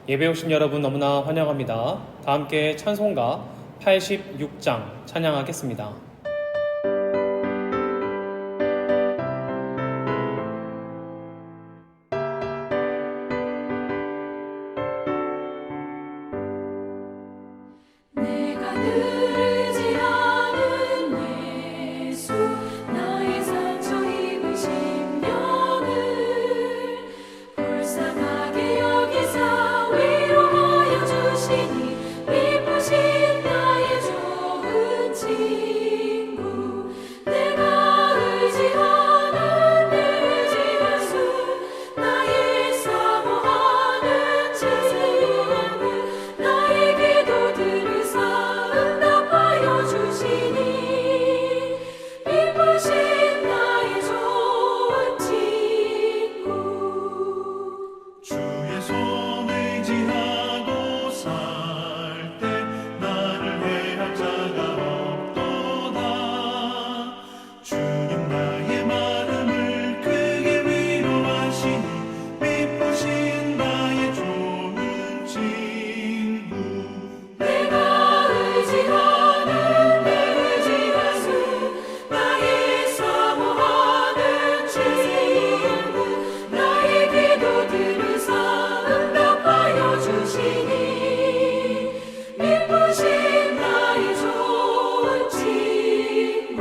예배 오신 여러분 너무나 환영합니다. 다 함께 찬송가 86장 찬양하겠습니다. 내가 늘지 않은 예수 나의 상처 입은 심령을 불쌍하게 여기사 위로하여 주시니 기쁘신 나의 좋은 친구 내가 의지하는 내 의지 예수 나의 사모하는 친구 나의 기도들을 응답하여 주시니 기쁘신 나의 좋은 친구 주의 손 의지하고 살 때 나를 해할 자가 없도다. 주님 나의 마음을 크게 위로하시니 기쁘신 나의 좋은 친구 내가 의지하는 내 의지 예수 나의 사모하는 친구 나의 기도들을 응답하여 주시니 기쁘신 나의 좋은 친구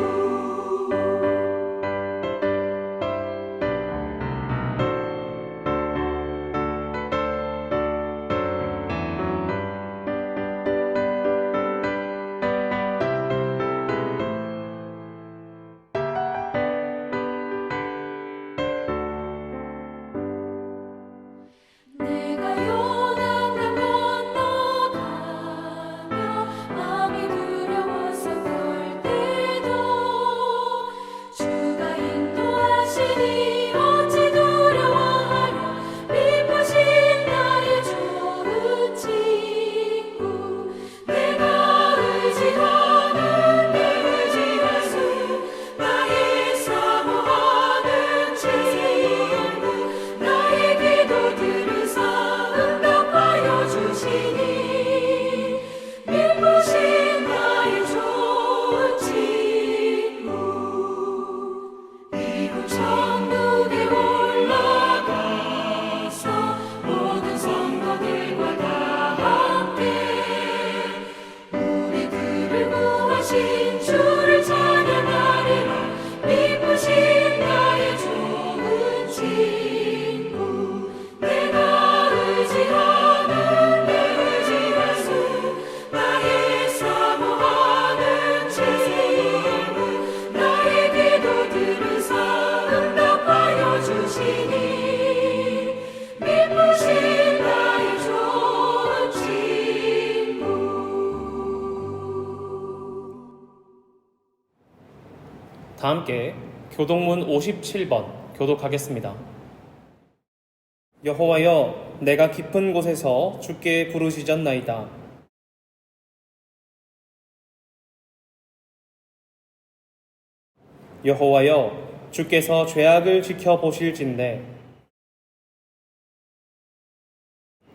내가 요단강 건너가며 마음이 두려워서 떨 때도 주가 인도하시니 어찌 두려워하랴 기쁘신 나의 좋은 친구 내가 의지하는 내 의지 예수 나의 사모하는 친구 나의 기도들을 응답하여 주시니 기쁘신 나의 좋은 친구 이곳 천국에 올라가서 모든 성도들과 다 함께 우리들을 구하신 주를 찬양하리라 기쁘신 나의 좋은 친구 내가 의지하는 내 의지 예수 나의 사모하는 친구 나의 기도들을 응답하여 주시니 기쁘신 나의 좋은 친구 다 함께 교동문 57번 교독하겠습니다. 여호와여, 내가 깊은 곳에서 주께 부르짖었나이다. 여호와여, 주께서 죄악을 지켜보실진대.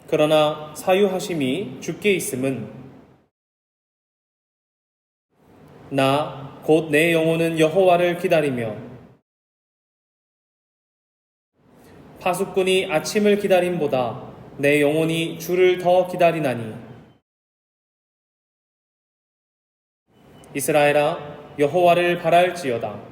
그러나 사유하심이 주께 있음은 나 곧 내 영혼은 여호와를 기다리며 파수꾼이 아침을 기다림보다 내 영혼이 주를 더 기다리나니 이스라엘아 여호와를 바랄지어다.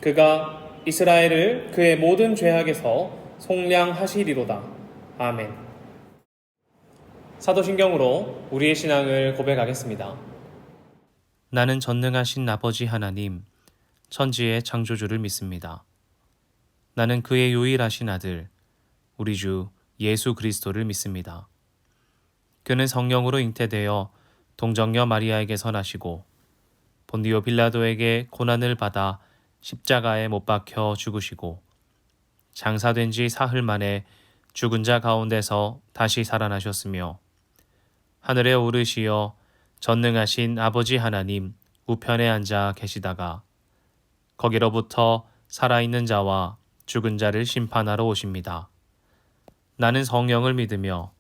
그가 이스라엘을 그의 모든 죄악에서 속량하시리로다. 아멘. 사도신경으로 우리의 신앙을 고백하겠습니다. 나는 전능하신 아버지 하나님, 천지의 창조주를 믿습니다. 나는 그의 유일하신 아들, 우리 주 예수 그리스도를 믿습니다. 그는 성령으로 잉태되어 동정녀 마리아에게서 나시고 본디오 빌라도에게 고난을 받아 십자가에 못 박혀 죽으시고 장사된 지 사흘 만에 죽은 자 가운데서 다시 살아나셨으며 하늘에 오르시어 전능하신 아버지 하나님 우편에 앉아 계시다가 거기로부터 살아있는 자와 죽은 자를 심판하러 오십니다. 나는 성령을 믿으며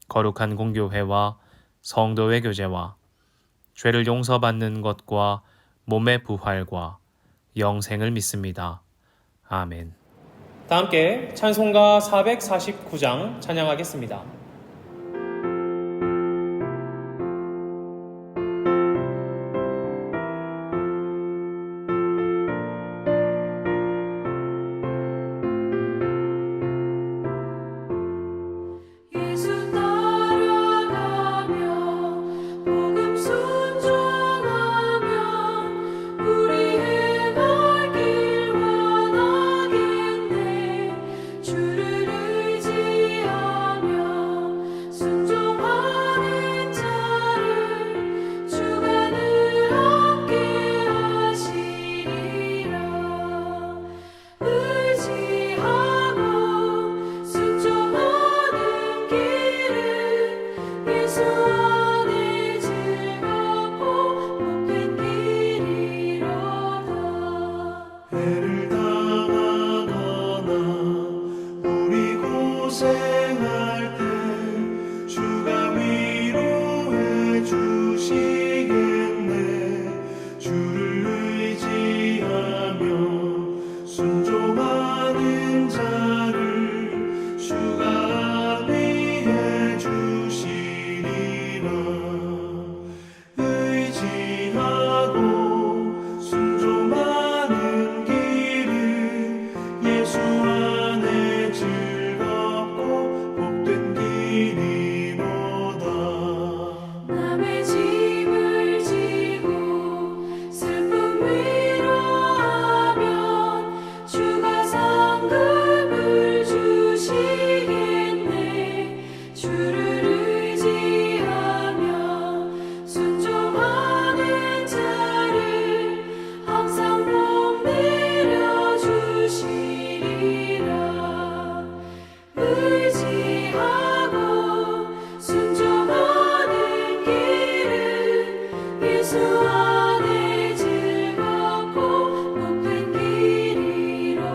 거룩한 공교회와 성도의 교제와 죄를 용서받는 것과 몸의 부활과 영생을 믿습니다. 아멘. 다 함께 찬송가 449장 찬양하겠습니다. 예수 따라가며 복음 순종하며 우리 행할 길 원하겠네. 주를 의지하며 순종하는 자를 주가 늘 함께 하시리라. 의지하고 순종하는 길은 예수 안에 즐겁고 복된 길이로다. 해를 당하거나 우리 고생할 때 주가 위로해 주시겠네. 주를 의지하며 순종하는 자를 주가 위해 주시리라. 의지하고 순종하는 길은 예수 안에 즐겁고 복된 길이로다. 남의 짐을 지고 슬픔 위로하면 주가 상급을 주시겠네. 주를 의지하며 순종하는 자를 항상 복 내려 주시리라. 의지하고 순종하는 길은 예수 안에 즐겁고 복된 길이로다.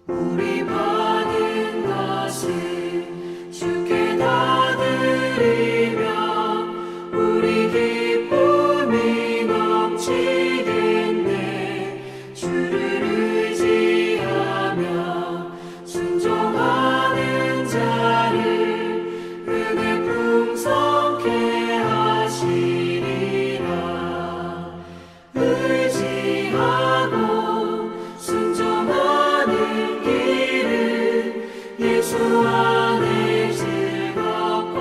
우리 받은 것을 주께 다 드리며 우리 기쁨이 넘치겠네. 주를 의지하며 순종하는 자를 은혜 풍성케 하시리라. 의지하고 순종하는 길은 예수 안에 즐겁고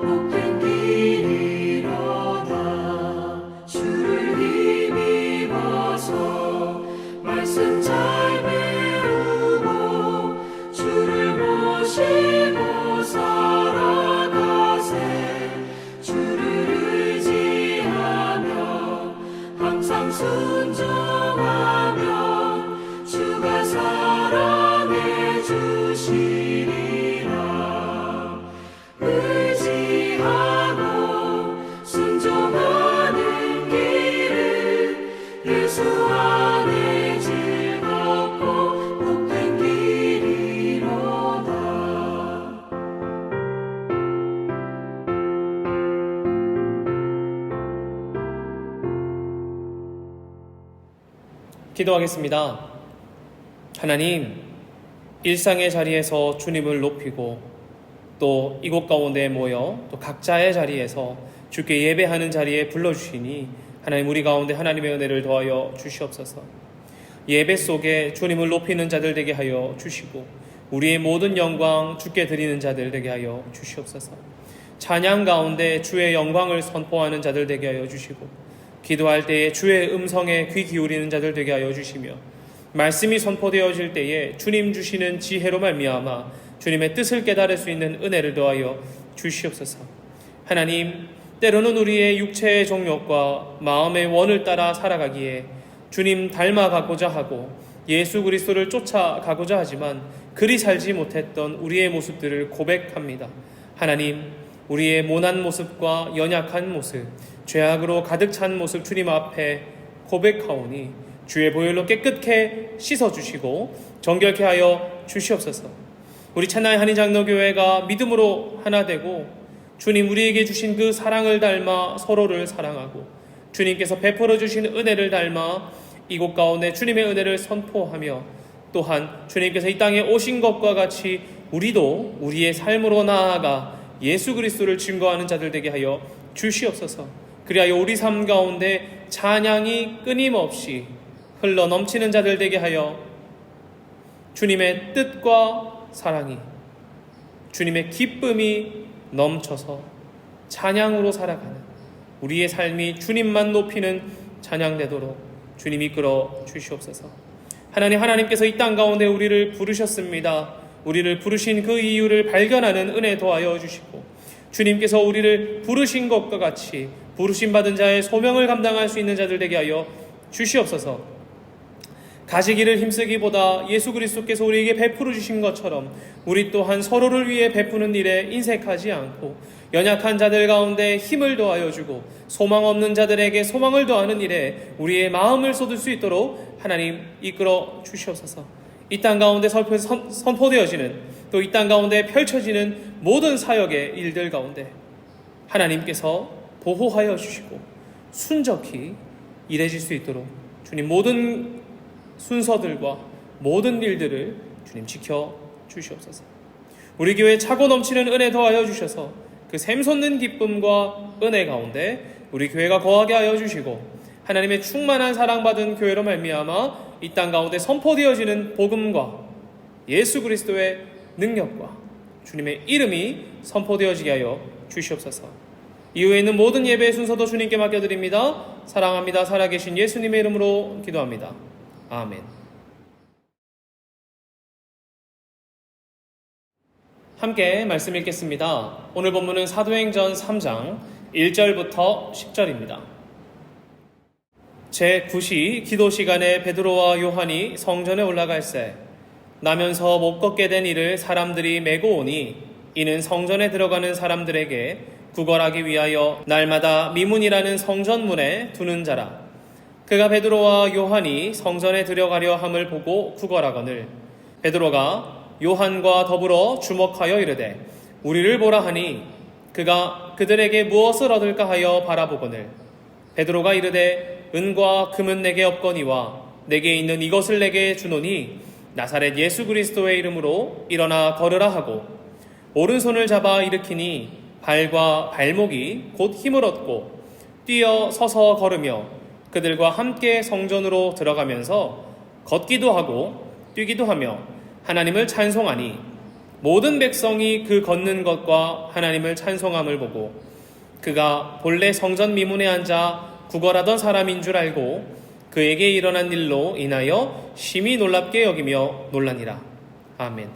복된 길이로다. 주를 힘입어서 말씀 잘 배우고 주를 모시고 살아가세. 주를 의지하며 항상 순종하며 주가 사랑해 주시리라. 의지하고 순종하는 길은 예수 안에 즐겁고 복된 길이로다. 기도하겠습니다. 하나님, 일상의 자리에서 주님을 높이고 또 이곳 가운데 모여 또 각자의 자리에서 주께 예배하는 자리에 불러주시니 하나님 우리 가운데 하나님의 은혜를 더하여 주시옵소서. 예배 속에 주님을 높이는 자들 되게 하여 주시고 우리의 모든 영광 주께 드리는 자들 되게 하여 주시옵소서. 찬양 가운데 주의 영광을 선포하는 자들 되게 하여 주시고 기도할 때에 주의 음성에 귀 기울이는 자들 되게 하여 주시며 말씀이 선포되어질 때에 주님 주시는 지혜로 말미암아 주님의 뜻을 깨달을 수 있는 은혜를 더하여 주시옵소서. 하나님, 때로는 우리의 육체의 정욕과 마음의 원을 따라 살아가기에 주님 닮아가고자 하고 예수 그리스도를 쫓아가고자 하지만 그리 살지 못했던 우리의 모습들을 고백합니다. 하나님, 우리의 모난 모습과 연약한 모습, 죄악으로 가득 찬 모습 주님 앞에 고백하오니 주의 보혈로 깨끗게 씻어주시고 정결케 하여 주시옵소서. 우리 찬나의 한인장로교회가 믿음으로 하나 되고 주님 우리에게 주신 그 사랑을 닮아 서로를 사랑하고 주님께서 베풀어 주신 은혜를 닮아 이곳 가운데 주님의 은혜를 선포하며 또한 주님께서 이 땅에 오신 것과 같이 우리도 우리의 삶으로 나아가 예수 그리스도를 증거하는 자들 되게 하여 주시옵소서. 그리하여 우리 삶 가운데 찬양이 끊임없이 흘러 넘치는 자들 되게 하여 주님의 뜻과 사랑이, 주님의 기쁨이 넘쳐서 찬양으로 살아가는 우리의 삶이 주님만 높이는 찬양되도록 주님 이끌어 주시옵소서. 하나님께서 이 땅 가운데 우리를 부르셨습니다. 우리를 부르신 그 이유를 발견하는 은혜 더하여 주시고 주님께서 우리를 부르신 것과 같이 부르심 받은 자의 소명을 감당할 수 있는 자들 되게 하여 주시옵소서. 가지기를 힘쓰기보다 예수 그리스도께서 우리에게 베풀어 주신 것처럼 우리 또한 서로를 위해 베푸는 일에 인색하지 않고 연약한 자들 가운데 힘을 더하여 주고 소망 없는 자들에게 소망을 더하는 일에 우리의 마음을 쏟을 수 있도록 하나님 이끌어 주시옵소서. 이 땅 가운데 선포되어지는 또 이 땅 가운데 펼쳐지는 모든 사역의 일들 가운데 하나님께서 보호하여 주시고 순적히 일해질 수 있도록 주님 모든 순서들과 모든 일들을 주님 지켜 주시옵소서. 우리 교회 차고 넘치는 은혜 더하여 주셔서 그 샘솟는 기쁨과 은혜 가운데 우리 교회가 거하게 하여 주시고 하나님의 충만한 사랑받은 교회로 말미암아 이 땅 가운데 선포되어지는 복음과 예수 그리스도의 능력과 주님의 이름이 선포되어지게 하여 주시옵소서. 이후에 있는 모든 예배의 순서도 주님께 맡겨드립니다. 사랑합니다. 살아계신 예수님의 이름으로 기도합니다. 아멘. 함께 말씀 읽겠습니다. 오늘 본문은 사도행전 3장 1절부터 10절입니다. 제9시 기도 시간에 베드로와 요한이 성전에 올라갈새 나면서 못 걷게 된 이를 사람들이 메고 오니 이는 성전에 들어가는 사람들에게 구걸하기 위하여 날마다 미문이라는 성전문에 두는 자라. 그가 베드로와 요한이 성전에 들어가려 함을 보고 구걸하거늘 베드로가 요한과 더불어 주목하여 이르되 우리를 보라 하니 그가 그들에게 무엇을 얻을까 하여 바라보거늘 베드로가 이르되 은과 금은 내게 없거니와 내게 있는 이것을 내게 주노니 나사렛 예수 그리스도의 이름으로 일어나 걸으라 하고 오른손을 잡아 일으키니 발과 발목이 곧 힘을 얻고 뛰어 서서 걸으며 그들과 함께 성전으로 들어가면서 걷기도 하고 뛰기도 하며 하나님을 찬송하니 모든 백성이 그 걷는 것과 하나님을 찬송함을 보고 그가 본래 성전 미문에 앉아 구걸하던 사람인 줄 알고 그에게 일어난 일로 인하여 심히 놀랍게 여기며 놀라니라. 아멘.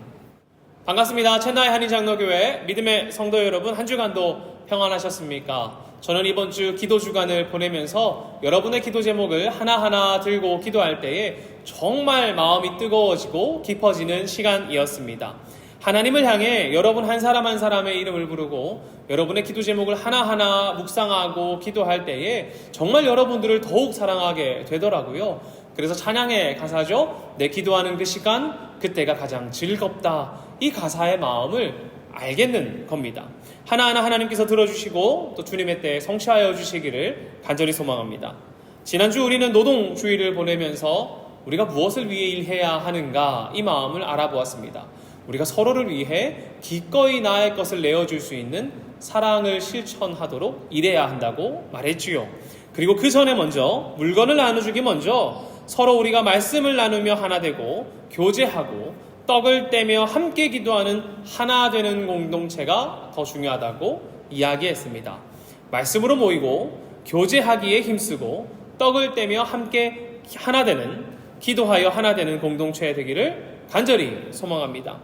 반갑습니다. 첸나의 한인장로교회 믿음의 성도 여러분, 한 주간도 평안하셨습니까? 저는 이번 주 기도 주간을 보내면서 여러분의 기도 제목을 하나하나 들고 기도할 때에 정말 마음이 뜨거워지고 깊어지는 시간이었습니다. 하나님을 향해 여러분 한 사람 한 사람의 이름을 부르고 여러분의 기도 제목을 하나하나 묵상하고 기도할 때에 정말 여러분들을 더욱 사랑하게 되더라고요. 그래서 찬양의 가사죠. 내 기도하는 그 시간, 그때가 가장 즐겁다. 이 가사의 마음을 알겠는 겁니다. 하나하나 하나님께서 들어주시고 또 주님의 때에 성취하여 주시기를 간절히 소망합니다. 지난주 우리는 노동주의를 보내면서 우리가 무엇을 위해 일해야 하는가 이 마음을 알아보았습니다. 우리가 서로를 위해 기꺼이 나의 것을 내어줄 수 있는 사랑을 실천하도록 일해야 한다고 말했지요. 그리고 그 전에 먼저 물건을 나눠주기 먼저 서로 우리가 말씀을 나누며 하나 되고 교제하고 떡을 떼며 함께 기도하는 하나 되는 공동체가 더 중요하다고 이야기했습니다. 말씀으로 모이고 교제하기에 힘쓰고 떡을 떼며 함께 하나 되는 기도하여 하나 되는 공동체 되기를 간절히 소망합니다.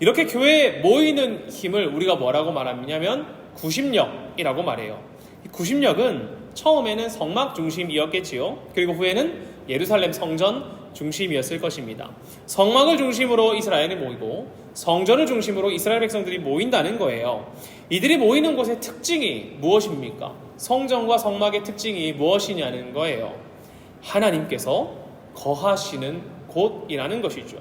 이렇게 교회에 모이는 힘을 우리가 뭐라고 말하냐면 구심력이라고 말해요. 이 구심력은 처음에는 성막 중심이었겠지요. 그리고 후에는 예루살렘 성전 중심이었을 것입니다. 성막을 중심으로 이스라엘이 모이고 성전을 중심으로 이스라엘 백성들이 모인다는 거예요. 이들이 모이는 곳의 특징이 무엇입니까? 성전과 성막의 특징이 무엇이냐는 거예요. 하나님께서 거하시는 곳이라는 것이죠.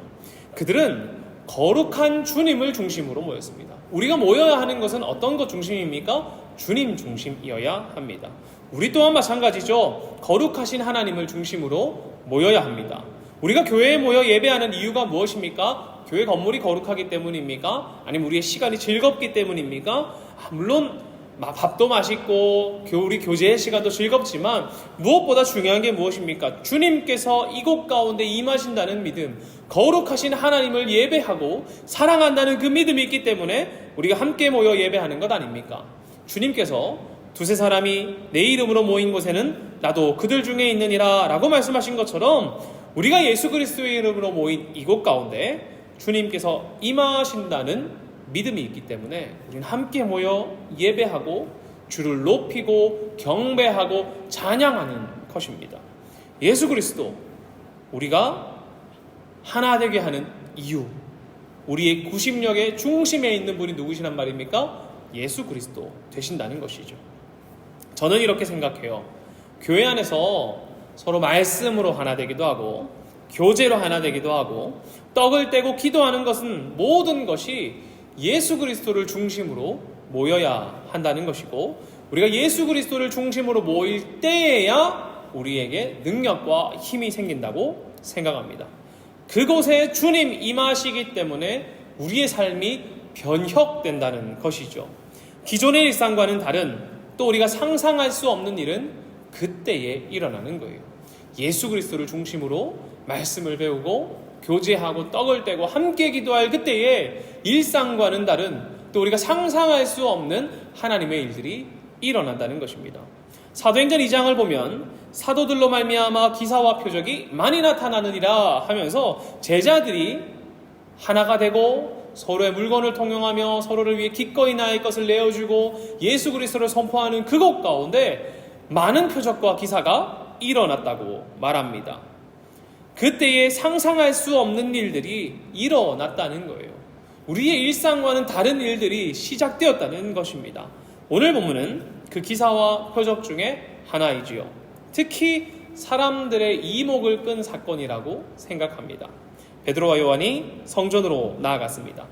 그들은 거룩한 주님을 중심으로 모였습니다. 우리가 모여야 하는 것은 어떤 것 중심입니까? 주님 중심이어야 합니다. 우리 또한 마찬가지죠. 거룩하신 하나님을 중심으로 모여야 합니다. 우리가 교회에 모여 예배하는 이유가 무엇입니까? 교회 건물이 거룩하기 때문입니까? 아니면 우리의 시간이 즐겁기 때문입니까? 물론 밥도 맛있고 우리 교제의 시간도 즐겁지만 무엇보다 중요한 게 무엇입니까? 주님께서 이곳 가운데 임하신다는 믿음, 거룩하신 하나님을 예배하고 사랑한다는 그 믿음이 있기 때문에 우리가 함께 모여 예배하는 것 아닙니까? 주님께서 두세 사람이 내 이름으로 모인 곳에는 나도 그들 중에 있느니라 라고 말씀하신 것처럼 우리가 예수 그리스도의 이름으로 모인 이곳 가운데 주님께서 임하신다는 믿음이 있기 때문에 우리는 함께 모여 예배하고 주를 높이고 경배하고 찬양하는 것입니다. 예수 그리스도, 우리가 하나 되게 하는 이유, 우리의 구심력의 중심에 있는 분이 누구시란 말입니까? 예수 그리스도 되신다는 것이죠. 저는 이렇게 생각해요. 교회 안에서 서로 말씀으로 하나 되기도 하고 교제로 하나 되기도 하고 떡을 떼고 기도하는 것은 모든 것이 예수 그리스도를 중심으로 모여야 한다는 것이고 우리가 예수 그리스도를 중심으로 모일 때에야 우리에게 능력과 힘이 생긴다고 생각합니다. 그곳에 주님 임하시기 때문에 우리의 삶이 변혁된다는 것이죠. 기존의 일상과는 다른 또 우리가 상상할 수 없는 일은 그때에 일어나는 거예요. 예수 그리스도를 중심으로 말씀을 배우고 교제하고 떡을 떼고 함께 기도할 그때에 일상과는 다른 또 우리가 상상할 수 없는 하나님의 일들이 일어난다는 것입니다. 사도행전 2장을 보면 사도들로 말미암아 기사와 표적이 많이 나타나느니라 하면서 제자들이 하나가 되고 서로의 물건을 통용하며 서로를 위해 기꺼이 나의 것을 내어주고 예수 그리스도를 선포하는 그곳 가운데 많은 표적과 기사가 일어났다고 말합니다. 그때에 상상할 수 없는 일들이 일어났다는 거예요. 우리의 일상과는 다른 일들이 시작되었다는 것입니다. 오늘 본문은 그 기사와 표적 중에 하나이지요. 특히 사람들의 이목을 끈 사건이라고 생각합니다. 베드로와 요한이 성전으로 나아갔습니다.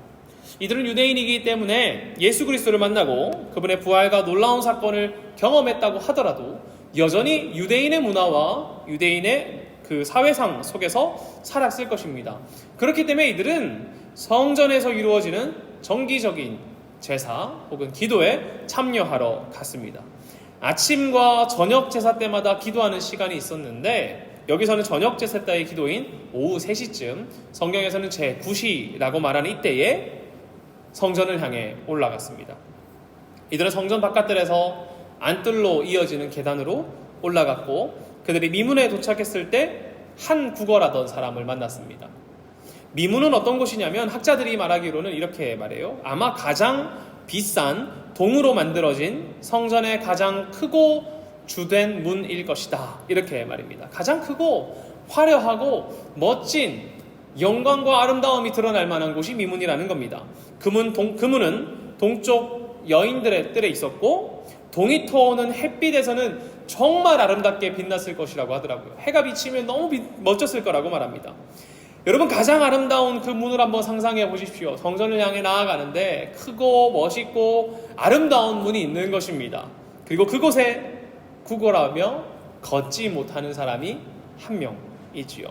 이들은 유대인이기 때문에 예수 그리스도를 만나고 그분의 부활과 놀라운 사건을 경험했다고 하더라도 여전히 유대인의 문화와 유대인의 그 사회상 속에서 살았을 것입니다. 그렇기 때문에 이들은 성전에서 이루어지는 정기적인 제사 혹은 기도에 참여하러 갔습니다. 아침과 저녁 제사 때마다 기도하는 시간이 있었는데 여기서는 저녁 제사 때의 기도인 오후 3시쯤, 성경에서는 제9시라고 말하는 이때에 성전을 향해 올라갔습니다. 이들은 성전 바깥들에서 안뜰로 이어지는 계단으로 올라갔고 그들이 미문에 도착했을 때 한 구걸하던 사람을 만났습니다. 미문은 어떤 곳이냐면 학자들이 말하기로는 이렇게 말해요. 아마 가장 비싼 동으로 만들어진 성전의 가장 크고 주된 문일 것이다. 이렇게 말입니다. 가장 크고 화려하고 멋진 영광과 아름다움이 드러날 만한 곳이 미문이라는 겁니다. 그 문은 동쪽 여인들의 뜰에 있었고 동이 터오는 햇빛에서는 정말 아름답게 빛났을 것이라고 하더라고요. 해가 비치면 너무 멋졌을 거라고 말합니다. 여러분 가장 아름다운 그 문을 한번 상상해 보십시오. 성전을 향해 나아가는데 크고 멋있고 아름다운 문이 있는 것입니다. 그리고 그곳에 구걸하며 걷지 못하는 사람이 한 명이지요.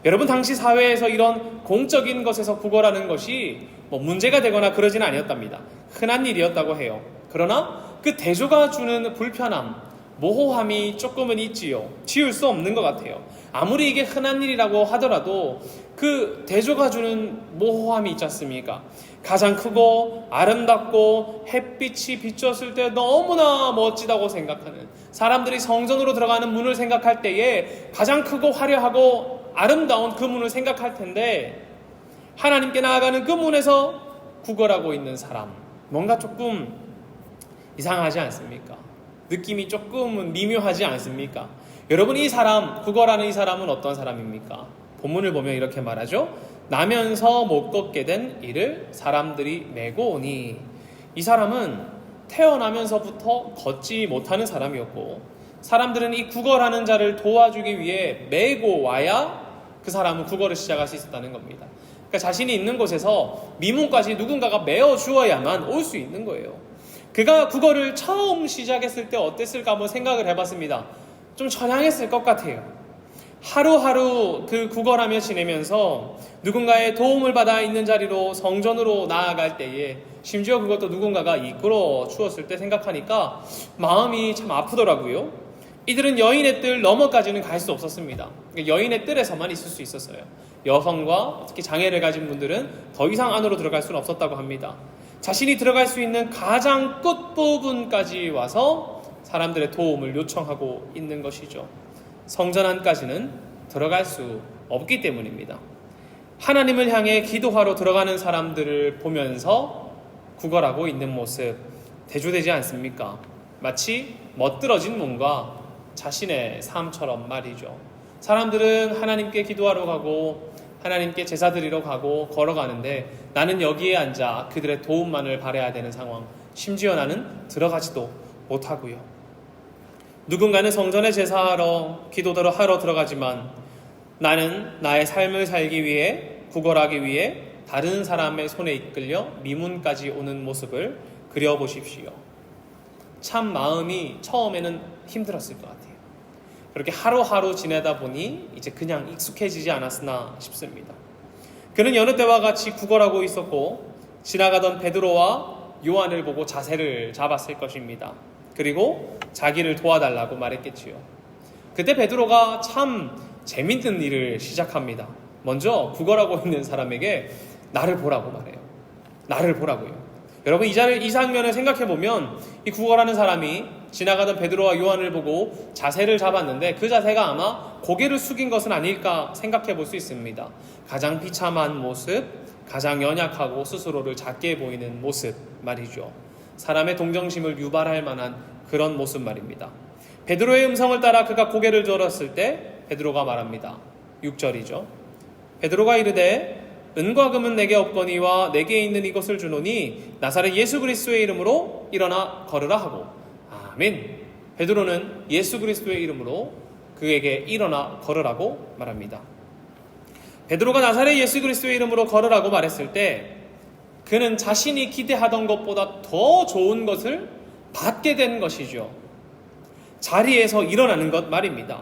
여러분 당시 사회에서 이런 공적인 것에서 구걸하는 것이 문제가 되거나 그러지는 아니었답니다. 흔한 일이었다고 해요. 그러나 그 대조가 주는 불편함, 모호함이 조금은 있지요. 지울 수 없는 것 같아요. 아무리 이게 흔한 일이라고 하더라도 그 대조가 주는 모호함이 있지 않습니까? 가장 크고 아름답고 햇빛이 비쳤을 때 너무나 멋지다고 생각하는 사람들이 성전으로 들어가는 문을 생각할 때에 가장 크고 화려하고 아름다운 그 문을 생각할 텐데 하나님께 나아가는 그 문에서 구걸하고 있는 사람, 뭔가 조금 이상하지 않습니까? 느낌이 조금은 미묘하지 않습니까? 여러분 이 사람, 구걸하는 이 사람은 어떤 사람입니까? 본문을 보면 이렇게 말하죠. 나면서 못 걷게 된 이를 사람들이 메고 오니. 이 사람은 태어나면서부터 걷지 못하는 사람이었고, 사람들은 이 구걸하는 자를 도와주기 위해 메고 와야 그 사람은 구걸을 시작할 수 있었다는 겁니다. 그러니까 자신이 있는 곳에서 미문까지 누군가가 메어 주어야만 올 수 있는 거예요. 그가 구걸을 처음 시작했을 때 어땠을까 한번 생각을 해봤습니다. 좀 처량했을 것 같아요. 하루하루 그 구걸하며 지내면서 누군가의 도움을 받아 있는 자리로 성전으로 나아갈 때에, 심지어 그것도 누군가가 이끌어 주었을 때 생각하니까 마음이 참 아프더라고요. 이들은 여인의 뜰 너머까지는 갈 수 없었습니다. 여인의 뜰에서만 있을 수 있었어요. 여성과 특히 장애를 가진 분들은 더 이상 안으로 들어갈 수는 없었다고 합니다. 자신이 들어갈 수 있는 가장 끝부분까지 와서 사람들의 도움을 요청하고 있는 것이죠. 성전 안까지는 들어갈 수 없기 때문입니다. 하나님을 향해 기도하러 들어가는 사람들을 보면서 구걸하고 있는 모습 대조되지 않습니까? 마치 멋들어진 몸과 자신의 삶처럼 말이죠. 사람들은 하나님께 기도하러 가고 하나님께 제사 드리러 가고 걸어가는데 나는 여기에 앉아 그들의 도움만을 바라야 되는 상황, 심지어 나는 들어가지도 못하고요. 누군가는 성전에 제사하러 기도하러 하러 들어가지만 나는 나의 삶을 살기 위해, 구걸하기 위해 다른 사람의 손에 이끌려 미문까지 오는 모습을 그려보십시오. 참 마음이 처음에는 힘들었을 것 같아요. 그렇게 하루하루 지내다 보니 이제 그냥 익숙해지지 않았으나 싶습니다. 그는 여느 때와 같이 구걸하고 있었고 지나가던 베드로와 요한을 보고 자세를 잡았을 것입니다. 그리고 자기를 도와달라고 말했겠지요. 그때 베드로가 참 재밌는 일을 시작합니다. 먼저 구걸하고 있는 사람에게 나를 보라고 말해요. 나를 보라고요. 여러분, 이 장면을 생각해보면 이 구걸하는 사람이 지나가던 베드로와 요한을 보고 자세를 잡았는데 그 자세가 아마 고개를 숙인 것은 아닐까 생각해 볼 수 있습니다. 가장 비참한 모습, 가장 연약하고 스스로를 작게 보이는 모습 말이죠. 사람의 동정심을 유발할 만한 그런 모습 말입니다. 베드로의 음성을 따라 그가 고개를 들었을 때 베드로가 말합니다. 6절이죠. 베드로가 이르되 은과 금은 내게 없거니와 내게 있는 이것을 주노니 나사렛 예수 그리스도의 이름으로 일어나 걸으라 하고. 아멘. 베드로는 예수 그리스도의 이름으로 그에게 일어나 걸으라고 말합니다. 베드로가 나사렛 예수 그리스도의 이름으로 걸으라고 말했을 때 그는 자신이 기대하던 것보다 더 좋은 것을 받게 된 것이죠. 자리에서 일어나는 것 말입니다.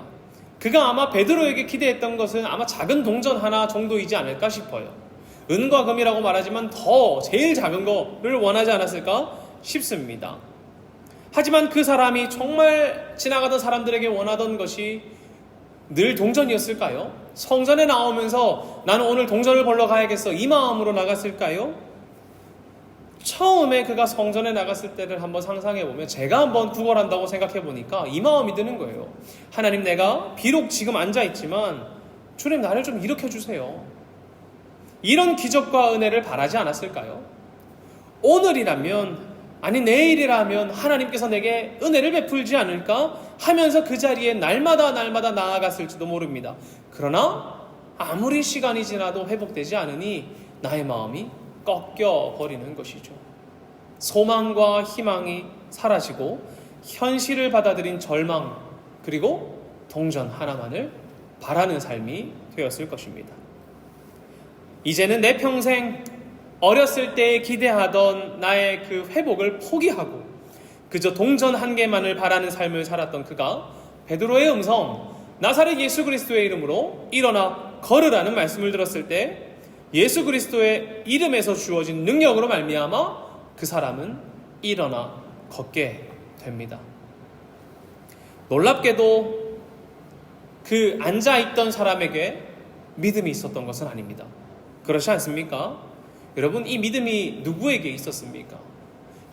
그가 아마 베드로에게 기대했던 것은 아마 작은 동전 하나 정도이지 않을까 싶어요. 은과 금이라고 말하지만 더 제일 작은 거를 원하지 않았을까 싶습니다. 하지만 그 사람이 정말 지나가던 사람들에게 원하던 것이 늘 동전이었을까요? 성전에 나오면서 나는 오늘 동전을 벌러 가야겠어, 이 마음으로 나갔을까요? 처음에 그가 성전에 나갔을 때를 한번 상상해보면, 제가 한번 구걸한다고 생각해보니까 이 마음이 드는 거예요. 하나님, 내가 비록 지금 앉아있지만 주님 나를 좀 일으켜주세요. 이런 기적과 은혜를 바라지 않았을까요? 오늘이라면, 아니 내일이라면 하나님께서 내게 은혜를 베풀지 않을까 하면서 그 자리에 날마다 나아갔을지도 모릅니다. 그러나 아무리 시간이 지나도 회복되지 않으니 나의 마음이 꺾여버리는 것이죠. 소망과 희망이 사라지고 현실을 받아들인 절망, 그리고 동전 하나만을 바라는 삶이 되었을 것입니다. 이제는 내 평생 어렸을 때 기대하던 나의 그 회복을 포기하고 그저 동전 한 개만을 바라는 삶을 살았던 그가 베드로의 음성, 나사렛 예수 그리스도의 이름으로 일어나 걸으라는 말씀을 들었을 때 예수 그리스도의 이름에서 주어진 능력으로 말미암아 그 사람은 일어나 걷게 됩니다. 놀랍게도 그 앉아있던 사람에게 믿음이 있었던 것은 아닙니다. 그렇지 않습니까? 여러분, 이 믿음이 누구에게 있었습니까?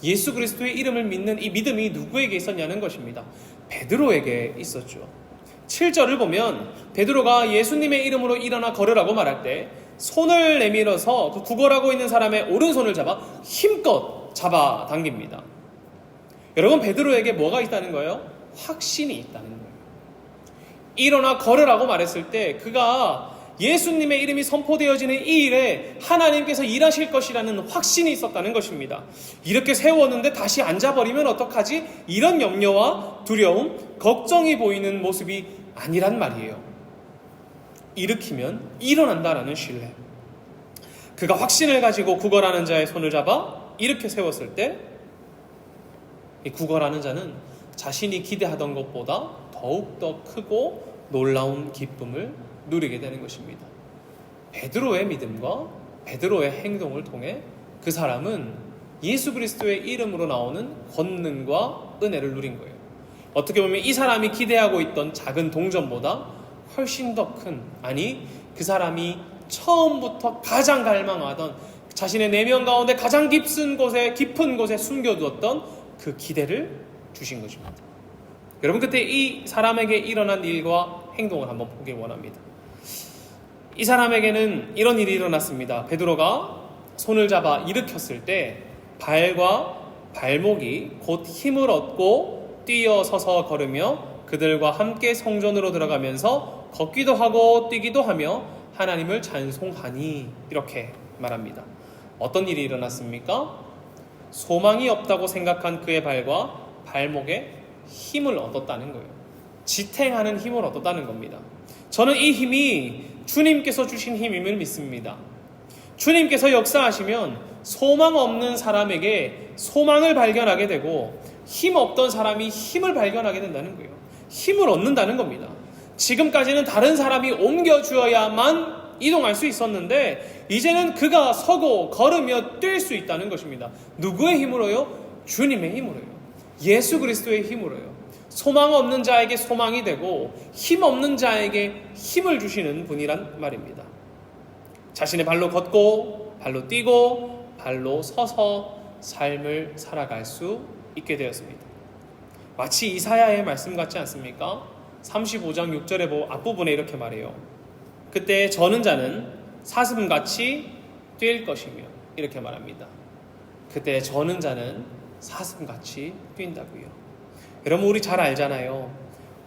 예수 그리스도의 이름을 믿는 이 믿음이 누구에게 있었냐는 것입니다. 베드로에게 있었죠. 7절을 보면 베드로가 예수님의 이름으로 일어나 걸으라고 말할 때 손을 내밀어서 그 구걸하고 있는 사람의 오른손을 잡아 힘껏 잡아 당깁니다. 여러분, 베드로에게 뭐가 있다는 거예요? 확신이 있다는 거예요. 일어나 걸으라고 말했을 때 그가 예수님의 이름이 선포되어지는 이 일에 하나님께서 일하실 것이라는 확신이 있었다는 것입니다. 이렇게 세웠는데 다시 앉아버리면 어떡하지? 이런 염려와 두려움, 걱정이 보이는 모습이 아니란 말이에요. 일으키면 일어난다라는 신뢰. 그가 확신을 가지고 구걸하는 자의 손을 잡아 이렇게 세웠을 때 이 구걸하는 자는 자신이 기대하던 것보다 더욱더 크고 놀라운 기쁨을 누리게 되는 것입니다. 베드로의 믿음과 베드로의 행동을 통해 그 사람은 예수 그리스도의 이름으로 나오는 권능과 은혜를 누린 거예요. 어떻게 보면 이 사람이 기대하고 있던 작은 동전보다 훨씬 더 큰, 아니 그 사람이 처음부터 가장 갈망하던 자신의 내면 가운데 가장 깊은 곳에 숨겨두었던 그 기대를 주신 것입니다. 여러분, 그때 이 사람에게 일어난 일과 행동을 한번 보길 원합니다. 이 사람에게는 이런 일이 일어났습니다. 베드로가 손을 잡아 일으켰을 때 발과 발목이 곧 힘을 얻고 뛰어서서 걸으며 그들과 함께 성전으로 들어가면서 걷기도 하고 뛰기도 하며 하나님을 찬송하니, 이렇게 말합니다. 어떤 일이 일어났습니까? 소망이 없다고 생각한 그의 발과 발목에 힘을 얻었다는 거예요. 지탱하는 힘을 얻었다는 겁니다. 저는 이 힘이 주님께서 주신 힘임을 믿습니다. 주님께서 역사하시면 소망 없는 사람에게 소망을 발견하게 되고 힘 없던 사람이 힘을 발견하게 된다는 거예요. 힘을 얻는다는 겁니다. 지금까지는 다른 사람이 옮겨주어야만 이동할 수 있었는데 이제는 그가 서고 걸으며 뛸 수 있다는 것입니다. 누구의 힘으로요? 주님의 힘으로요. 예수 그리스도의 힘으로요. 소망 없는 자에게 소망이 되고 힘 없는 자에게 힘을 주시는 분이란 말입니다. 자신의 발로 걷고 발로 뛰고 발로 서서 삶을 살아갈 수 있게 되었습니다. 마치 이사야의 말씀 같지 않습니까? 35장 6절의 앞부분에 이렇게 말해요. 그때 저는 자는 사슴같이 뛸 것이며, 이렇게 말합니다. 그때 저는 자는 사슴같이 뛴다고요. 여러분, 우리 잘 알잖아요.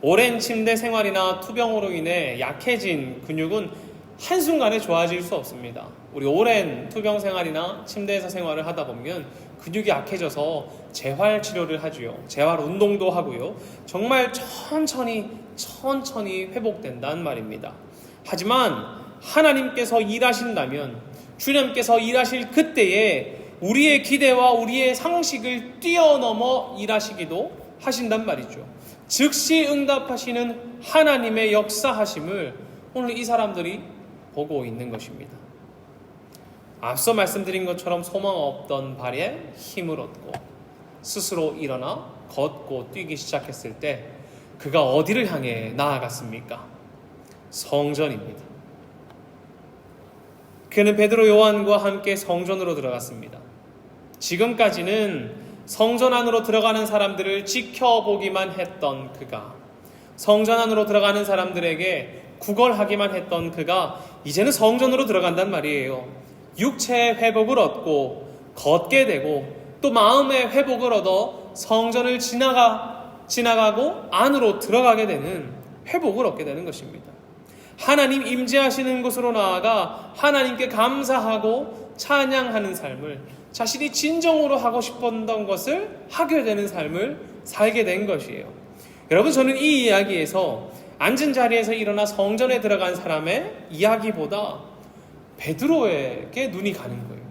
오랜 침대 생활이나 투병으로 인해 약해진 근육은 한순간에 좋아질 수 없습니다. 우리 오랜 투병 생활이나 침대에서 생활을 하다 보면 근육이 약해져서 재활 치료를 하고요. 재활 운동도 하고요. 정말 천천히 회복된다는 말입니다. 하지만 하나님께서 일하신다면, 주님께서 일하실 그때에 우리의 기대와 우리의 상식을 뛰어넘어 일하시기도 하신단 말이죠. 즉시 응답하시는 하나님의 역사하심을 오늘 이 사람들이 보고 있는 것입니다. 앞서 말씀드린 것처럼 소망 없던 발에 힘을 얻고 스스로 일어나 걷고 뛰기 시작했을 때 그가 어디를 향해 나아갔습니까? 성전입니다. 그는 베드로 요한과 함께 성전으로 들어갔습니다. 지금까지는 성전 안으로 들어가는 사람들을 지켜보기만 했던 그가, 성전 안으로 들어가는 사람들에게 구걸하기만 했던 그가 이제는 성전으로 들어간단 말이에요. 육체의 회복을 얻고 걷게 되고 또 마음의 회복을 얻어 성전을 지나가고 안으로 들어가게 되는 회복을 얻게 되는 것입니다. 하나님 임재하시는 곳으로 나아가 하나님께 감사하고 찬양하는 삶을, 자신이 진정으로 하고 싶었던 것을 하게 되는 삶을 살게 된 것이에요. 여러분, 저는 이 이야기에서 앉은 자리에서 일어나 성전에 들어간 사람의 이야기보다 베드로에게 눈이 가는 거예요.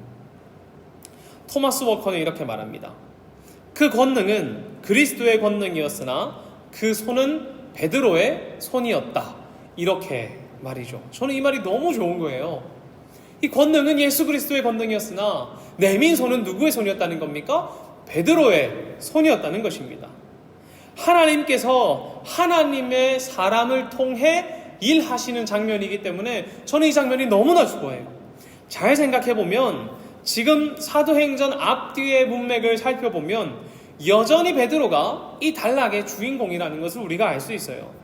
토마스 워커는 이렇게 말합니다. 그 권능은 그리스도의 권능이었으나 그 손은 베드로의 손이었다. 이렇게 말이죠. 저는 이 말이 너무 좋은 거예요. 이 권능은 예수 그리스도의 권능이었으나 내민 손은 누구의 손이었다는 겁니까? 베드로의 손이었다는 것입니다. 하나님께서 하나님의 사람을 통해 일하시는 장면이기 때문에 저는 이 장면이 너무나 좋아해요. 잘 생각해보면 지금 사도행전 앞뒤의 문맥을 살펴보면 여전히 베드로가 이 단락의 주인공이라는 것을 우리가 알 수 있어요.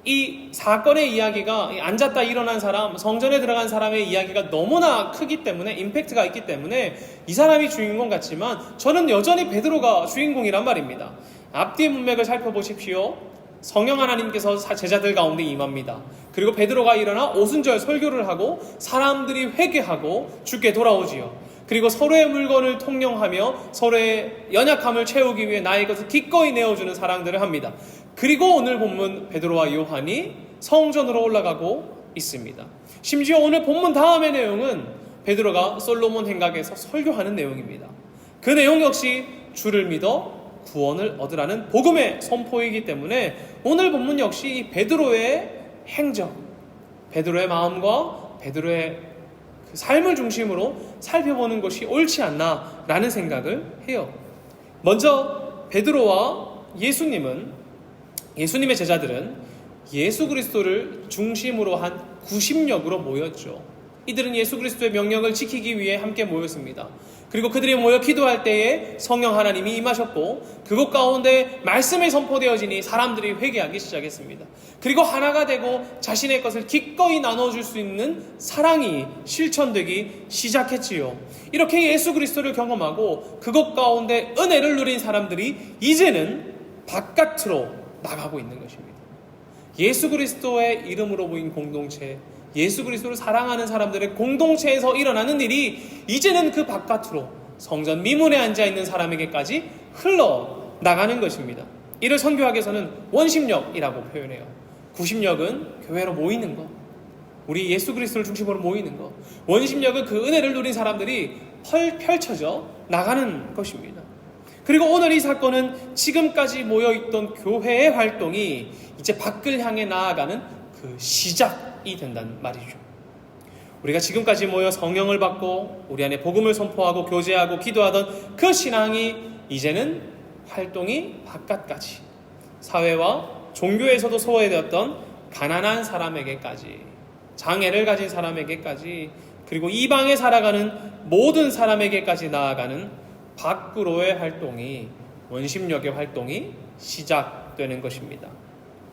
이 사건의 이야기가, 앉았다 일어난 사람, 성전에 들어간 사람의 이야기가 너무나 크기 때문에, 임팩트가 있기 때문에 이 사람이 주인공 같지만 저는 여전히 베드로가 주인공이란 말입니다. 앞뒤의 문맥을 살펴보십시오. 성령 하나님께서 제자들 가운데 임합니다. 그리고 베드로가 일어나 오순절 설교를 하고 사람들이 회개하고 주께 돌아오지요. 그리고 서로의 물건을 통용하며 서로의 연약함을 채우기 위해 나의 것을 기꺼이 내어주는 사랑들을 합니다. 그리고 오늘 본문 베드로와 요한이 성전으로 올라가고 있습니다. 심지어 오늘 본문 다음의 내용은 베드로가 솔로몬 행각에서 설교하는 내용입니다. 그 내용 역시 주를 믿어 구원을 얻으라는 복음의 선포이기 때문에 오늘 본문 역시 이 베드로의 행적, 베드로의 마음과 베드로의 그 삶을 중심으로 살펴보는 것이 옳지 않나라는 생각을 해요. 먼저 베드로와 예수님의 제자들은 예수 그리스도를 중심으로 한 구심력으로 모였죠. 이들은 예수 그리스도의 명령을 지키기 위해 함께 모였습니다. 그리고 그들이 모여 기도할 때에 성령 하나님이 임하셨고 그곳 가운데 말씀이 선포되어지니 사람들이 회개하기 시작했습니다. 그리고 하나가 되고 자신의 것을 기꺼이 나눠줄 수 있는 사랑이 실천되기 시작했지요. 이렇게 예수 그리스도를 경험하고 그곳 가운데 은혜를 누린 사람들이 이제는 바깥으로 나가고 있는 것입니다. 예수 그리스도의 이름으로 모인 공동체, 예수 그리스도를 사랑하는 사람들의 공동체에서 일어나는 일이 이제는 그 바깥으로 성전 미문에 앉아있는 사람에게까지 흘러나가는 것입니다. 이를 선교학에서는 원심력이라고 표현해요. 구심력은 교회로 모이는 것, 우리 예수 그리스도를 중심으로 모이는 것, 원심력은 그 은혜를 누린 사람들이 펼쳐져 나가는 것입니다. 그리고 오늘 이 사건은 지금까지 모여있던 교회의 활동이 이제 밖을 향해 나아가는 그 시작이 된다는 말이죠. 우리가 지금까지 모여 성령을 받고 우리 안에 복음을 선포하고 교제하고 기도하던 그 신앙이 이제는 활동이 바깥까지, 사회와 종교에서도 소외되었던 가난한 사람에게까지, 장애를 가진 사람에게까지, 그리고 이방에 살아가는 모든 사람에게까지 나아가는 밖으로의 활동이, 원심력의 활동이 시작되는 것입니다.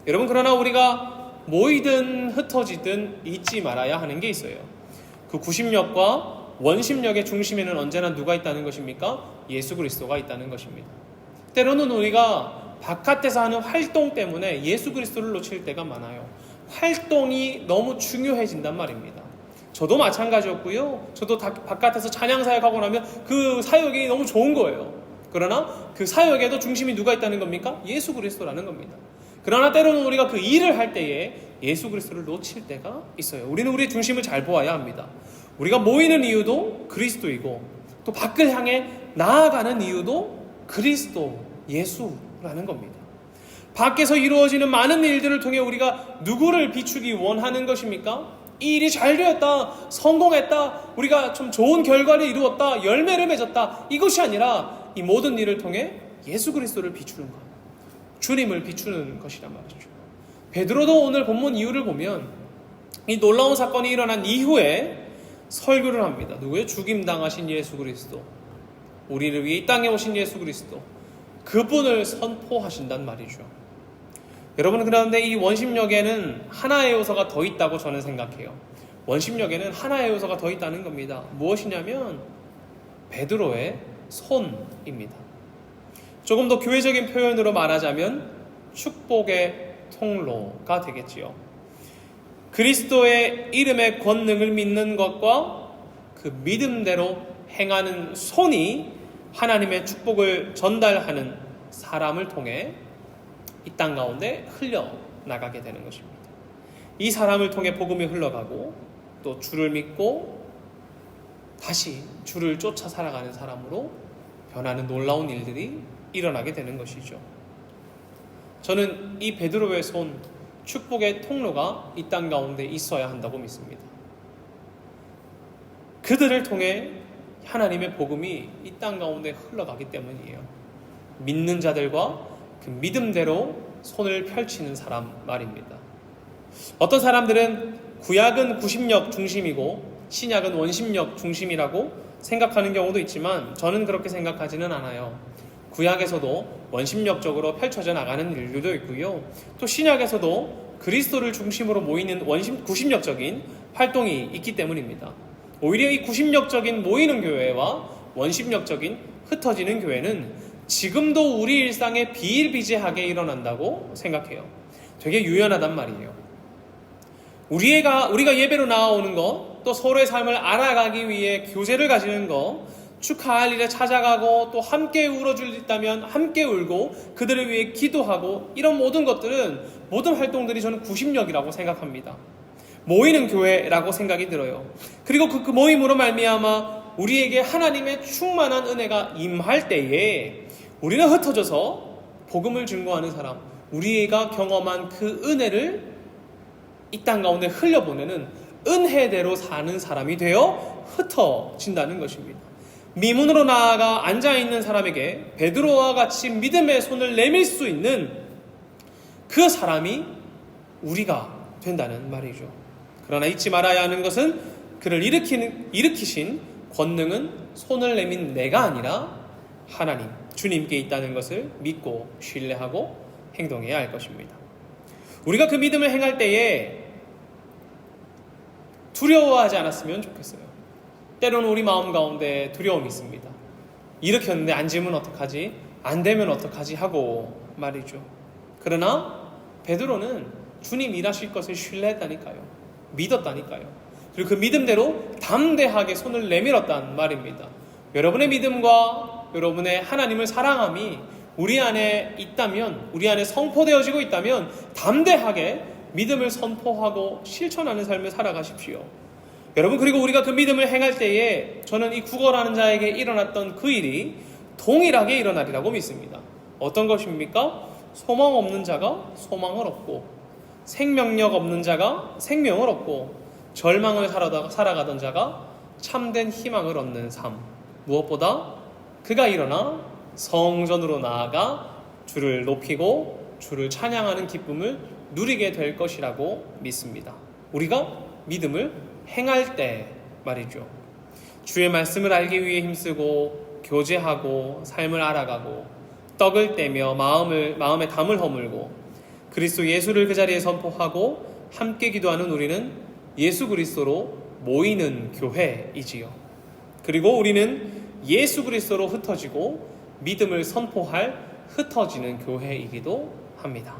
여러분, 그러나 우리가 모이든 흩어지든 잊지 말아야 하는 게 있어요. 그 구심력과 원심력의 중심에는 언제나 누가 있다는 것입니까? 예수 그리스도가 있다는 것입니다. 때로는 우리가 바깥에서 하는 활동 때문에 예수 그리스도를 놓칠 때가 많아요. 활동이 너무 중요해진단 말입니다. 저도 마찬가지였고요. 저도 바깥에서 찬양 사역하고 나면 그 사역이 너무 좋은 거예요. 그러나 그 사역에도 중심이 누가 있다는 겁니까? 예수 그리스도라는 겁니다. 그러나 때로는 우리가 그 일을 할 때에 예수 그리스도를 놓칠 때가 있어요. 우리는 우리의 중심을 잘 보아야 합니다. 우리가 모이는 이유도 그리스도이고 또 밖을 향해 나아가는 이유도 그리스도, 예수라는 겁니다. 밖에서 이루어지는 많은 일들을 통해 우리가 누구를 비추기 원하는 것입니까? 이 일이 잘 되었다, 성공했다, 우리가 좀 좋은 결과를 이루었다, 열매를 맺었다, 이것이 아니라 이 모든 일을 통해 예수 그리스도를 비추는 것, 주님을 비추는 것이란 말이죠. 베드로도 오늘 본문 이유를 보면 이 놀라운 사건이 일어난 이후에 설교를 합니다. 누구예요? 죽임당하신 예수 그리스도, 우리를 위해 이 땅에 오신 예수 그리스도, 그분을 선포하신단 말이죠. 여러분, 그런데 이 원심력에는 하나의 요소가 더 있다고 저는 생각해요. 원심력에는 하나의 요소가 더 있다는 겁니다. 무엇이냐면 베드로의 손입니다. 조금 더 교회적인 표현으로 말하자면 축복의 통로가 되겠지요. 그리스도의 이름의 권능을 믿는 것과 그 믿음대로 행하는 손이 하나님의 축복을 전달하는 사람을 통해 이 땅 가운데 흘러나가게 되는 것입니다. 이 사람을 통해 복음이 흘러가고 또 주를 믿고 다시 주를 쫓아 살아가는 사람으로 변하는 놀라운 일들이 일어나게 되는 것이죠. 저는 이 베드로의 손, 축복의 통로가 이 땅 가운데 있어야 한다고 믿습니다. 그들을 통해 하나님의 복음이 이 땅 가운데 흘러가기 때문이에요. 믿는 자들과 그 믿음대로 손을 펼치는 사람 말입니다. 어떤 사람들은 구약은 구심력 중심이고 신약은 원심력 중심이라고 생각하는 경우도 있지만 저는 그렇게 생각하지는 않아요. 구약에서도 원심력적으로 펼쳐져 나가는 일들도 있고요. 또 신약에서도 그리스도를 중심으로 모이는 구심력적인 활동이 있기 때문입니다. 오히려 이 구심력적인 모이는 교회와 원심력적인 흩어지는 교회는 지금도 우리 일상에 비일비재하게 일어난다고 생각해요. 되게 유연하단 말이에요. 우리가 예배로 나아오는 것, 또 서로의 삶을 알아가기 위해 교제를 가지는 것, 축하할 일에 찾아가고 또 함께 울어줄 일 있다면 함께 울고 그들을 위해 기도하고, 이런 모든 것들은, 모든 활동들이 저는 구심력이라고 생각합니다. 모이는 교회라고 생각이 들어요. 그리고 그 모임으로 말미암아 우리에게 하나님의 충만한 은혜가 임할 때에 우리는 흩어져서 복음을 증거하는 사람, 우리가 경험한 그 은혜를 이 땅 가운데 흘려보내는 은혜대로 사는 사람이 되어 흩어진다는 것입니다. 미문으로 나아가 앉아있는 사람에게 베드로와 같이 믿음의 손을 내밀 수 있는 그 사람이 우리가 된다는 말이죠. 그러나 잊지 말아야 하는 것은 그를 일으키신 권능은 손을 내민 내가 아니라 하나님, 주님께 있다는 것을 믿고 신뢰하고 행동해야 할 것입니다. 우리가 그 믿음을 행할 때에 두려워하지 않았으면 좋겠어요. 때로는 우리 마음 가운데 두려움이 있습니다. 일으켰는데 안 지면 어떡하지? 안 되면 어떡하지? 하고 말이죠. 그러나 베드로는 주님 일하실 것을 신뢰했다니까요. 믿었다니까요. 그리고 그 믿음대로 담대하게 손을 내밀었단 말입니다. 여러분의 믿음과 여러분의 하나님을 사랑함이 우리 안에 있다면, 우리 안에 선포되어지고 있다면 담대하게 믿음을 선포하고 실천하는 삶을 살아가십시오. 여러분, 그리고 우리가 그 믿음을 행할 때에 저는 이 구걸하는 자에게 일어났던 그 일이 동일하게 일어나리라고 믿습니다. 어떤 것입니까? 소망 없는 자가 소망을 얻고, 생명력 없는 자가 생명을 얻고, 절망을 살아가던 자가 참된 희망을 얻는 삶. 무엇보다 그가 일어나 성전으로 나아가 주를 높이고 주를 찬양하는 기쁨을 누리게 될 것이라고 믿습니다. 우리가 믿음을 행할 때 말이죠. 주의 말씀을 알기 위해 힘쓰고 교제하고 삶을 알아가고 떡을 떼며 마음에 담을 허물고 그리스도 예수를 그 자리에 선포하고 함께 기도하는 우리는 예수 그리스도로 모이는 교회이지요. 그리고 우리는 예수 그리스도로 흩어지고 믿음을 선포할 흩어지는 교회이기도 합니다.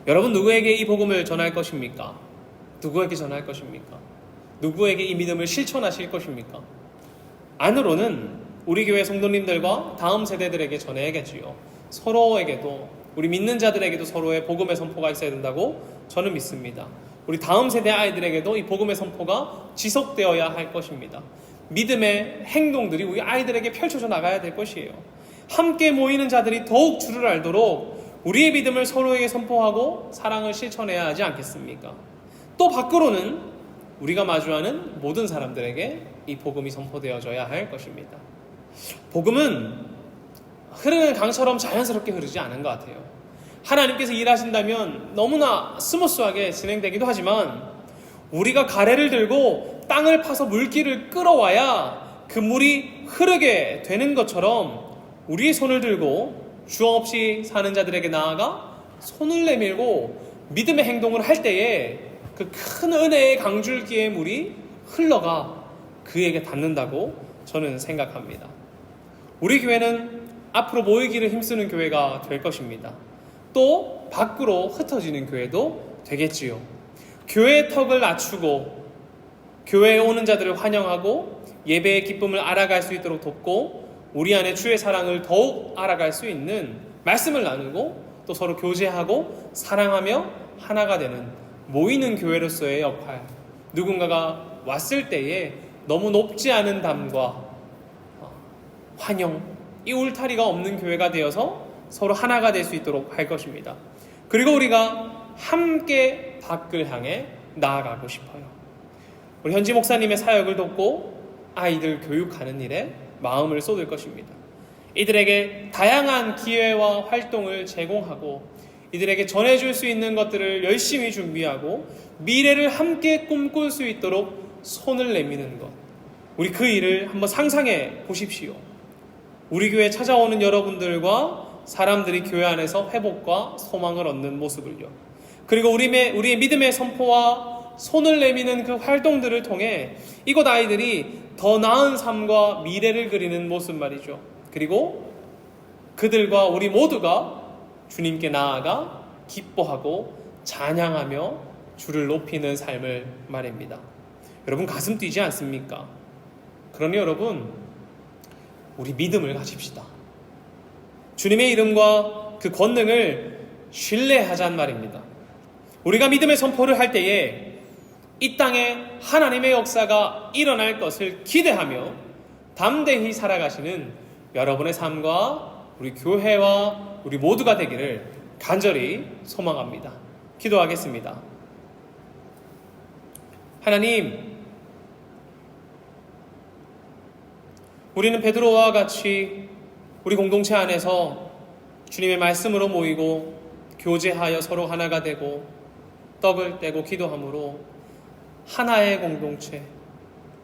여러분, 누구에게 이 복음을 전할 것입니까? 누구에게 전할 것입니까? 누구에게 이 믿음을 실천하실 것입니까? 안으로는 우리 교회 성도님들과 다음 세대들에게 전해야겠지요. 서로에게도, 우리 믿는 자들에게도 서로의 복음의 선포가 있어야 된다고 저는 믿습니다. 우리 다음 세대 아이들에게도 이 복음의 선포가 지속되어야 할 것입니다. 믿음의 행동들이 우리 아이들에게 펼쳐져 나가야 될 것이에요. 함께 모이는 자들이 더욱 주를 알도록 우리의 믿음을 서로에게 선포하고 사랑을 실천해야 하지 않겠습니까? 또 밖으로는 우리가 마주하는 모든 사람들에게 이 복음이 선포되어져야 할 것입니다. 복음은 흐르는 강처럼 자연스럽게 흐르지 않은 것 같아요. 하나님께서 일하신다면 너무나 스무스하게 진행되기도 하지만 우리가 가래를 들고 땅을 파서 물길을 끌어와야 그 물이 흐르게 되는 것처럼 우리의 손을 들고 주 없이 사는 자들에게 나아가 손을 내밀고 믿음의 행동을 할 때에 그 큰 은혜의 강줄기의 물이 흘러가 그에게 닿는다고 저는 생각합니다. 우리 교회는 앞으로 모이기를 힘쓰는 교회가 될 것입니다. 또 밖으로 흩어지는 교회도 되겠지요. 교회의 턱을 낮추고 교회에 오는 자들을 환영하고 예배의 기쁨을 알아갈 수 있도록 돕고 우리 안에 주의 사랑을 더욱 알아갈 수 있는 말씀을 나누고 또 서로 교제하고 사랑하며 하나가 되는 모이는 교회로서의 역할, 누군가가 왔을 때에 너무 높지 않은 담과 환영, 이 울타리가 없는 교회가 되어서 서로 하나가 될 수 있도록 할 것입니다. 그리고 우리가 함께 밖을 향해 나아가고 싶어요. 우리 현지 목사님의 사역을 돕고 아이들 교육하는 일에 마음을 쏟을 것입니다. 이들에게 다양한 기회와 활동을 제공하고 이들에게 전해줄 수 있는 것들을 열심히 준비하고 미래를 함께 꿈꿀 수 있도록 손을 내미는 것. 우리 그 일을 한번 상상해 보십시오. 우리 교회에 찾아오는 여러분들과 사람들이 교회 안에서 회복과 소망을 얻는 모습을요. 그리고 우리의 믿음의 선포와 손을 내미는 그 활동들을 통해 이곳 아이들이 더 나은 삶과 미래를 그리는 모습 말이죠. 그리고 그들과 우리 모두가 주님께 나아가 기뻐하고 찬양하며 주를 높이는 삶을 말입니다. 여러분 가슴 뛰지 않습니까? 그러니 여러분 우리 믿음을 가집시다. 주님의 이름과 그 권능을 신뢰하자는 말입니다. 우리가 믿음의 선포를 할 때에 이 땅에 하나님의 역사가 일어날 것을 기대하며 담대히 살아가시는 여러분의 삶과 우리 교회와 우리 모두가 되기를 간절히 소망합니다. 기도하겠습니다. 하나님, 우리는 베드로와 같이 우리 공동체 안에서 주님의 말씀으로 모이고 교제하여 서로 하나가 되고 떡을 떼고 기도함으로 하나의 공동체,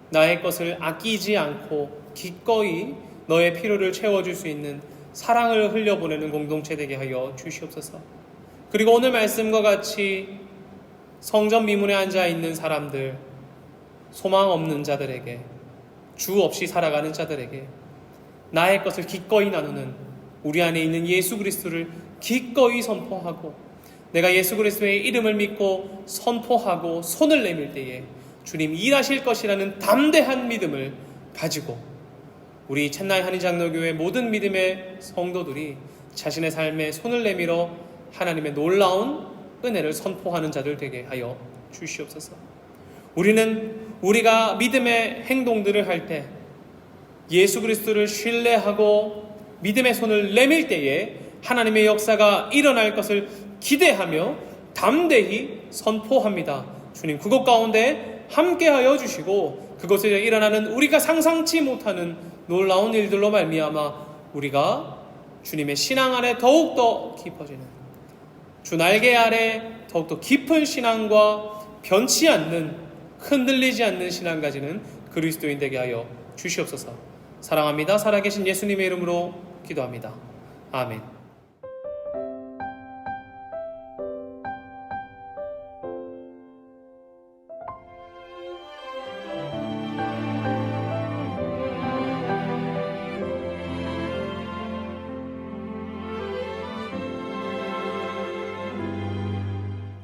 나의 것을 아끼지 않고 기꺼이 너의 필요를 채워줄 수 있는 사랑을 흘려보내는 공동체 되게 하여 주시옵소서. 그리고 오늘 말씀과 같이 성전 미문에 앉아있는 사람들, 소망 없는 자들에게, 주 없이 살아가는 자들에게 나의 것을 기꺼이 나누는 우리 안에 있는 예수 그리스도를 기꺼이 선포하고 내가 예수 그리스도의 이름을 믿고 선포하고 손을 내밀 때에 주님 일하실 것이라는 담대한 믿음을 가지고 우리 챗나이 한인장로교회 모든 믿음의 성도들이 자신의 삶에 손을 내밀어 하나님의 놀라운 은혜를 선포하는 자들 되게 하여 주시옵소서. 우리가 믿음의 행동들을 할 때 예수 그리스도를 신뢰하고 믿음의 손을 내밀 때에 하나님의 역사가 일어날 것을 기대하며 담대히 선포합니다. 주님 그것 가운데 함께하여 주시고 그것에 일어나는 우리가 상상치 못하는 놀라운 일들로 말미암아 우리가 주님의 신앙 안에 더욱더 깊어지는 주 날개 아래 더욱더 깊은 신앙과 변치 않는 흔들리지 않는 신앙 가지는 그리스도인 되게 하여 주시옵소서. 사랑합니다. 살아계신 예수님의 이름으로 기도합니다. 아멘.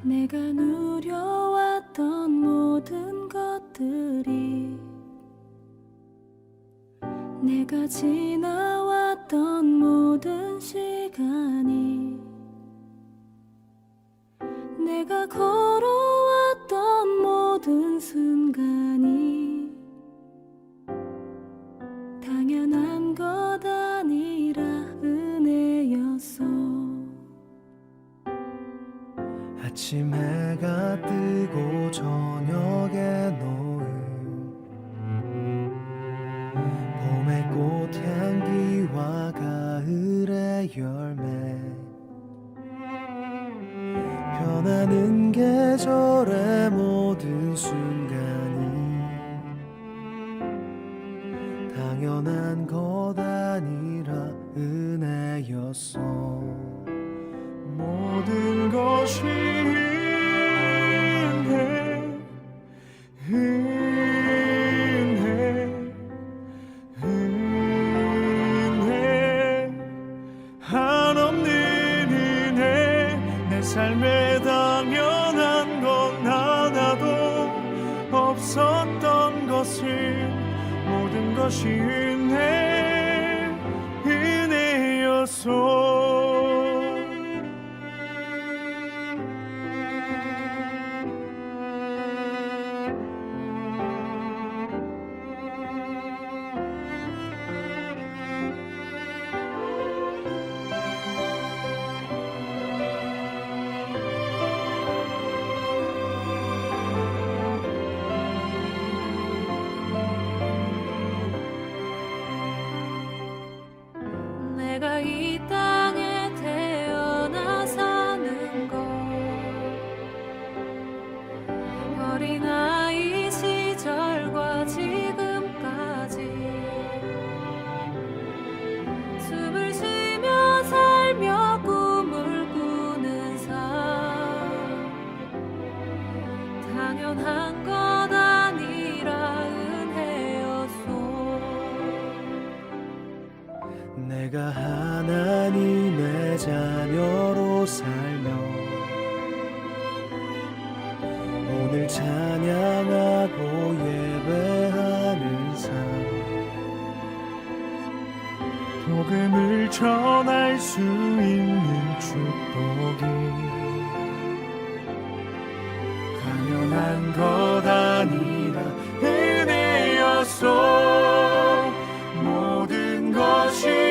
내가 누려왔던 모든 것들이 내가 지나왔던 모든 시간이 내가 걸어왔던 모든 순간이 당연한 것 아니라 은혜였어. 아침 해가 뜨고 저녁에 노을 봄의 꽃향기와 가을의 열매 변하는 계절의 모든 순간이 당연한 것 아니라 은혜였어. 모든 것이 은혜 한없는 은혜 내 삶에 당연한 건 하나도 없었던 것을 모든 것이 은혜였소. 내가 이 땅에 태어나 사는 것 어린아이 시절과 지금까지 숨을 쉬며 살며 꿈을 꾸는 삶 당연한 것 아니라 은혜였소. 내가 하나님의 자녀로 살며 주를 찬양하고 예배하는 삶, 복음을 전할 수 있는 축복이 당연한 것 아니라 은혜였소. 모든 것이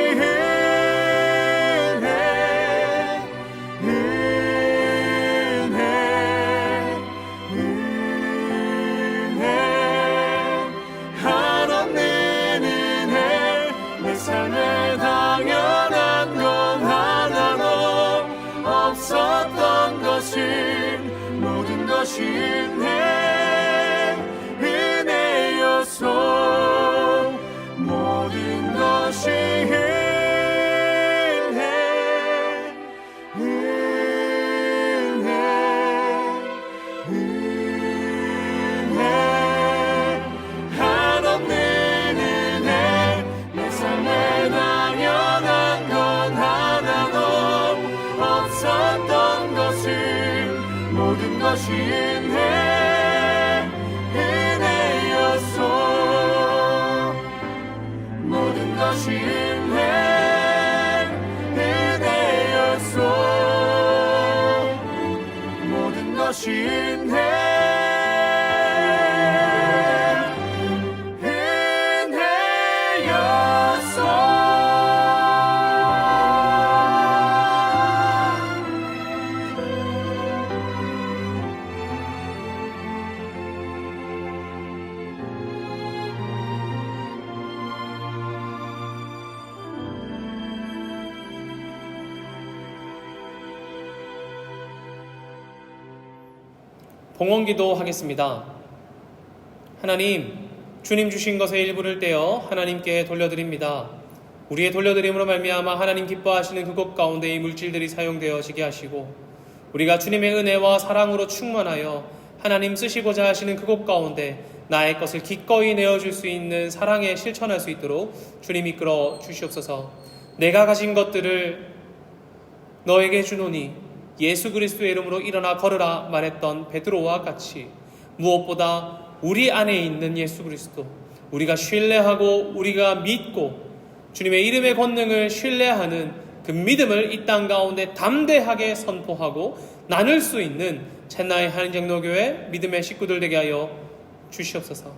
한없는 은혜. 내 삶에 당연한 건 하나도 없었던 것은 모든 것이 은혜였소. 모든 것이 한없는 은혜. 내 삶에 당연한 건 하나도 없었던 것은 모든 것이 은혜였소. 모든 것이 은혜였소. 모든 것이 봉헌기도 하겠습니다. 하나님, 주님 주신 것의 일부를 떼어 하나님께 돌려드립니다. 우리의 돌려드림으로 말미암아 하나님 기뻐하시는 그곳 가운데 이 물질들이 사용되어지게 하시고, 우리가 주님의 은혜와 사랑으로 충만하여 하나님 쓰시고자 하시는 그곳 가운데 나의 것을 기꺼이 내어줄 수 있는 사랑에 실천할 수 있도록 주님 이끌어 주시옵소서. 내가 가진 것들을 너에게 주노니 예수 그리스도의 이름으로 일어나 걸으라 말했던 베드로와 같이 무엇보다 우리 안에 있는 예수 그리스도, 우리가 신뢰하고 우리가 믿고 주님의 이름의 권능을 신뢰하는 그 믿음을 이 땅 가운데 담대하게 선포하고 나눌 수 있는 챈나이 한인장로교회 믿음의 식구들 되게 하여 주시옵소서.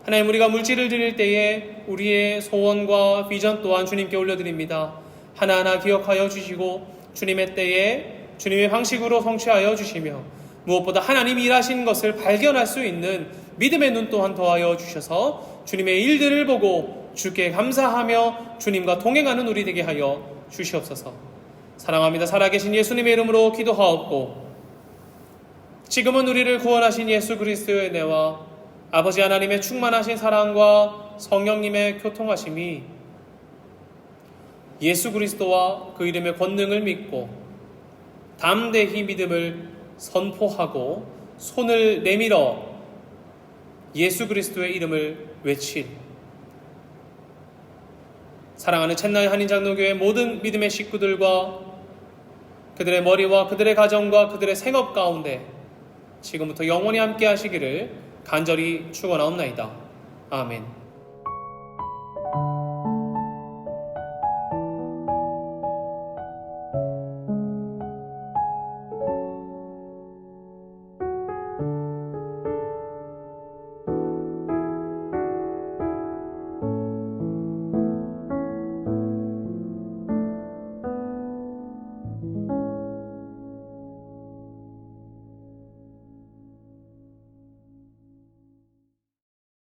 하나님, 우리가 물질을 드릴 때에 우리의 소원과 비전 또한 주님께 올려드립니다. 하나하나 기억하여 주시고 주님의 때에 주님의 방식으로 성취하여 주시며 무엇보다 하나님이 일하신 것을 발견할 수 있는 믿음의 눈 또한 더하여 주셔서 주님의 일들을 보고 주께 감사하며 주님과 동행하는 우리 되게 하여 주시옵소서. 사랑합니다. 살아계신 예수님의 이름으로 기도하옵고, 지금은 우리를 구원하신 예수 그리스도의 은혜와 아버지 하나님의 충만하신 사랑과 성령님의 교통하심이 예수 그리스도와 그 이름의 권능을 믿고 담대히 믿음을 선포하고 손을 내밀어 예수 그리스도의 이름을 외칠 사랑하는 챈나이 한인장로교회 모든 믿음의 식구들과 그들의 머리와 그들의 가정과 그들의 생업 가운데 지금부터 영원히 함께 하시기를 간절히 축원하옵나이다. 아멘.